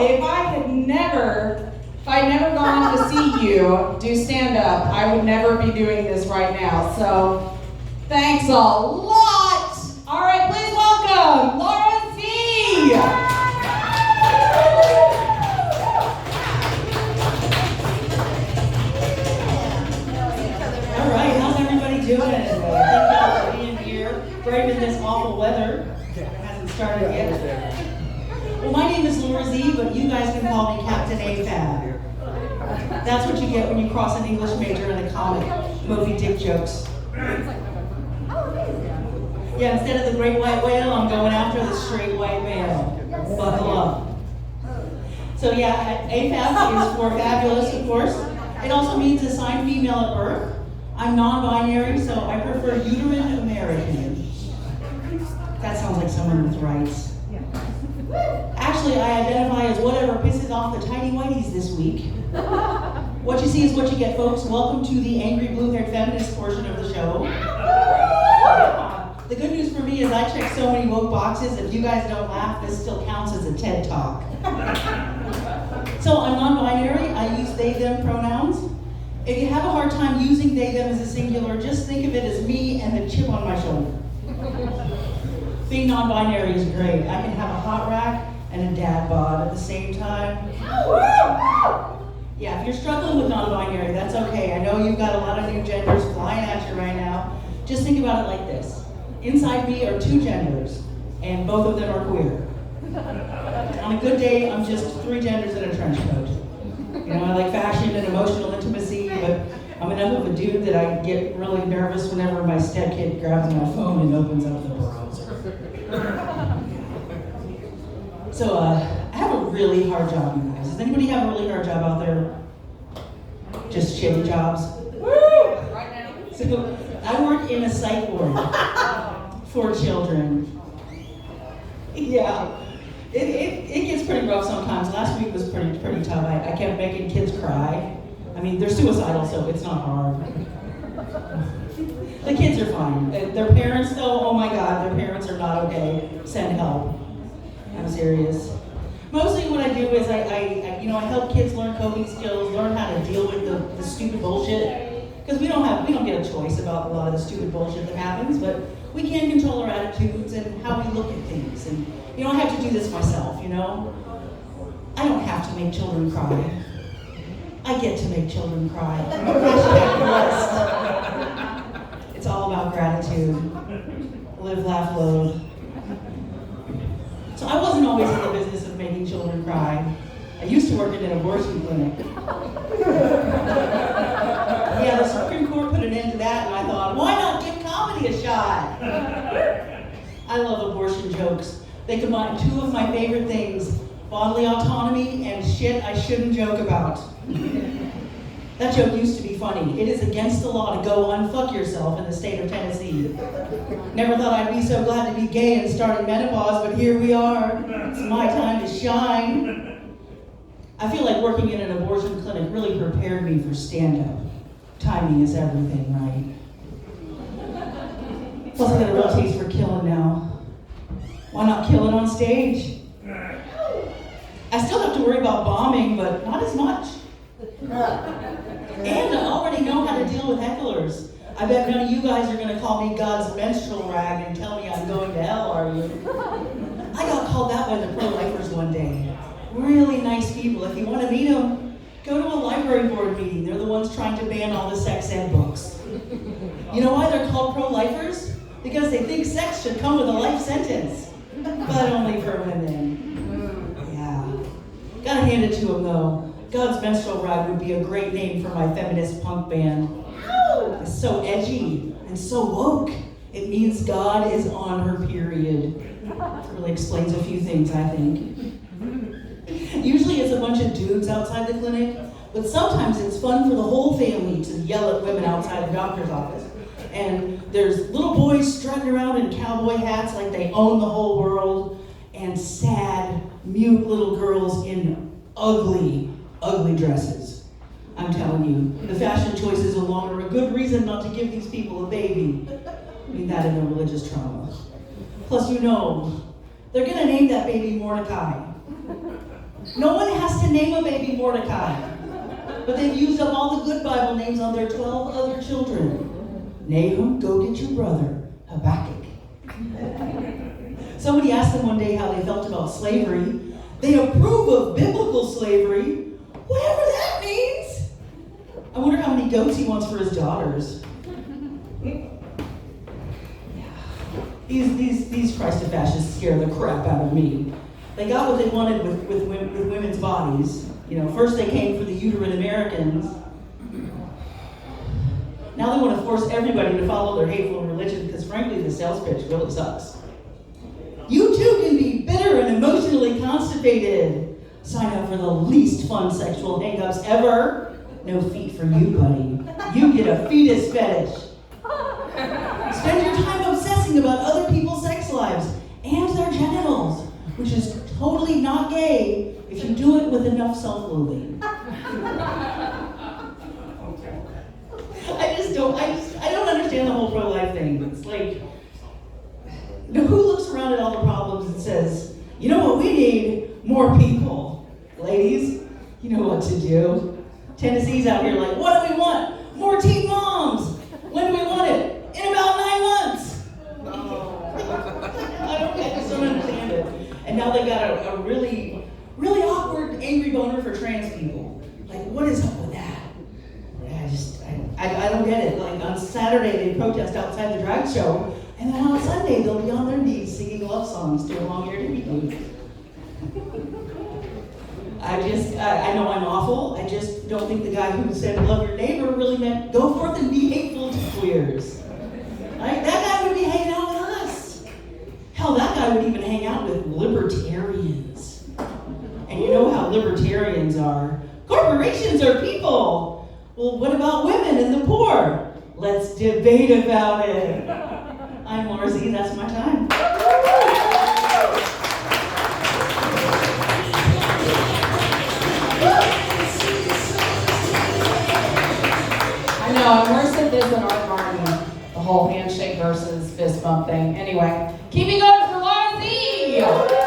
If I'd never gone to see you do stand-up, I would never be doing this right now. So, thanks a lot. All right, please welcome Laura Z. All right, how's everybody doing? Thank y'all for being here, braving this awful weather. It hasn't started yet. Well, my name is Laura Z, but you guys can call me Captain AFAB. That's what you get when you cross an English major in a comic, Moby Dick jokes. Yeah, instead of the great white whale, I'm going after the straight white male. Buckle up. So yeah, AFAB is for fabulous, of course. It also means assigned female at birth. I'm non-binary, so I prefer uterine American. That sounds like someone with rights. Actually, I identify as whatever pisses off the tiny whiteys this week. What you see is what you get, folks. Welcome to the angry blue-haired feminist portion of the show. The good news for me is I check so many woke boxes. If you guys don't laugh, this still counts as a TED Talk. So I'm non-binary. I use they, them pronouns. If you have a hard time using they, them as a singular, just think of it as me and the chip on my shoulder. Being non-binary is great. I can have a hot rack and a dad bod at the same time. Yeah, if you're struggling with non-binary, that's okay. I know you've got a lot of new genders flying at you right now. Just think about it like this. Inside me are two genders, and both of them are queer. On a good day, I'm just three genders in a trench coat. You know, I like fashion and emotional intimacy, but I'm enough of a dude that I get really nervous whenever my stepkid grabs my phone and opens up the browser. So, I have a really hard job, you guys. Does anybody have a really hard job out there? Just shitty jobs? Woo! So, I work in a psych ward for children. Yeah. It gets pretty rough sometimes. Last week was pretty tough. I kept making kids cry. I mean, they're suicidal, so it's not hard. The kids are fine. Their parents, though, oh my God, their parents are not okay. Send help. I'm serious. Mostly what I do is I help kids learn coping skills, learn how to deal with the stupid bullshit. Because we don't get a choice about a lot of the stupid bullshit that happens, but we can control our attitudes and how we look at things. And I have to do this myself, I don't have to make children cry. I get to make children cry. Hashtag blessed. It's all about gratitude. Live, laugh, load. So I wasn't always in the business of making children cry. I used to work in an abortion clinic. Yeah, the Supreme Court put an end to that, and I thought, why not give comedy a shot? I love abortion jokes. They combine two of my favorite things, bodily autonomy and shit I shouldn't joke about. That joke used to be funny. It is against the law to go unfuck yourself in the state of Tennessee. Never thought I'd be so glad to be gay and starting menopause, but here we are. It's my time to shine. I feel like working in an abortion clinic really prepared me for stand-up. Timing is everything, right? Plus I got a real taste for killing now. Why not kill it on stage? I still have to worry about bombing, but not as much. And I already know how to deal with hecklers. I bet none of you guys are going to call me God's menstrual rag and tell me I'm going to hell, are you? I got called that by the pro-lifers one day. Really nice people. If you want to meet them, go to a library board meeting. They're the ones trying to ban all the sex ed books. You know why they're called pro-lifers? Because they think sex should come with a life sentence. But only for women. Yeah. Gotta hand it to them though. God's menstrual rag would be a great name for my feminist punk band. It's so edgy and so woke. It means God is on her period. It really explains a few things, I think. Usually it's a bunch of dudes outside the clinic, but sometimes it's fun for the whole family to yell at women outside the doctor's office. And there's little boys strutting around in cowboy hats like they own the whole world, and sad, mute little girls in ugly dresses. I'm telling you, the fashion choices alone are a good reason not to give these people a baby. I mean that in a religious trauma. Plus, they're gonna name that baby Mordecai. No one has to name a baby Mordecai, but they've used up all the good Bible names on their 12 other children. Nahum, go get your brother, Habakkuk. Somebody asked them one day how they felt about slavery. They approve of biblical slavery, whatever that means. I wonder how many goats he wants for his daughters. These Christofascists scare the crap out of me. They got what they wanted with women's bodies. You know, first they came for the uterine Americans. Now they want to force everybody to follow their hateful religion because frankly the sales pitch really sucks. You too can be bitter and emotionally constipated. Sign up for the least fun sexual hang-ups ever. No feet for you, buddy. You get a fetus fetish. Spend your time obsessing about other people's sex lives and their genitals, which is totally not gay if you do it with enough self-loathing. I don't understand the whole pro-life thing. It's like, who looks around at all the problems and says, you know what we need? More people. Ladies, you know what to do. Tennessee's out here like, what do we want? More teen moms. When do we want it? In about 9 months. I just don't understand it. And now they got a really, really awkward angry boner for trans people. Like, what is up with that? I don't get it. Like on Saturday they protest outside the drag show, and then on Sunday they'll be on their knees singing love songs to a long-haired hippie. I know I'm awful. I just don't think the guy who said love your neighbor really meant go forth and be hateful to queers. Right? That guy would be hanging out with us. Hell, that guy would even hang out with libertarians. And you know how libertarians are. Corporations are people. Well, what about women and the poor? Let's debate about it. I'm Laura Z. That's my time. I know, I'm worse at this than Art Martin. The whole handshake versus fist bump thing. Anyway, keep it going for Laura Z.